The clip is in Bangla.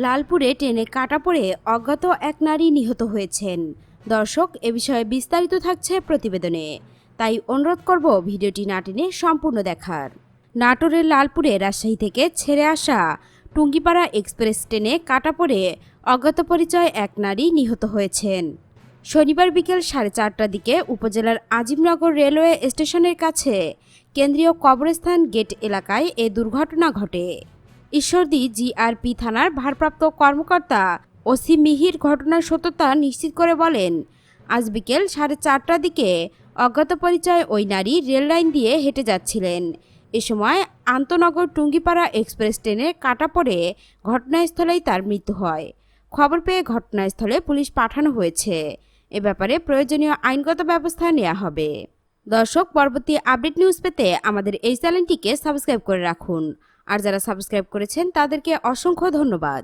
লালপুরে ট্রেনে কাটা পড়ে অজ্ঞাত এক নারী নিহত হয়েছেন। দর্শক, এ বিষয়ে বিস্তারিত থাকছে প্রতিবেদনে, তাই অনুরোধ করব ভিডিওটি না টেনে সম্পূর্ণ দেখার। নাটোরের লালপুরে রাজশাহী থেকে ছেড়ে আসা টুঙ্গিপাড়া এক্সপ্রেস ট্রেনে কাটা পড়ে অজ্ঞাত পরিচয় এক নারী নিহত হয়েছেন। শনিবার বিকেল 4:30টার দিকে উপজেলার আজিমনগর রেলওয়ে স্টেশনের কাছে কেন্দ্রীয় কবরস্থান গেট এলাকায় এ দুর্ঘটনা ঘটে। ঈশ্বরদী জিআরপি থানার ভারপ্রাপ্ত কর্মকর্তা ওসি মিহির ঘটনার সত্যতা নিশ্চিত করে বলেন, আজ বিকেল 4:30টার দিকে অজ্ঞাত পরিচয় ওই নারী রেল লাইন দিয়ে হেঁটে যাচ্ছিলেন। এ সময় আন্তনগর টুঙ্গিপাড়া এক্সপ্রেস ট্রেনে কাটা পড়ে ঘটনাস্থলেই তার মৃত্যু হয়। খবর পেয়ে ঘটনাস্থলে পুলিশ পাঠানো হয়েছে। এ ব্যাপারে প্রয়োজনীয় আইনগত ব্যবস্থা নেওয়া হবে। দর্শক, পরবর্তী আপডেট নিউজ পেতে আমাদের এই চ্যানেলটিকে সাবস্ক্রাইব করে রাখুন। আর যারা সাবস্ক্রাইব করেছেন তাদেরকে অসংখ্য ধন্যবাদ।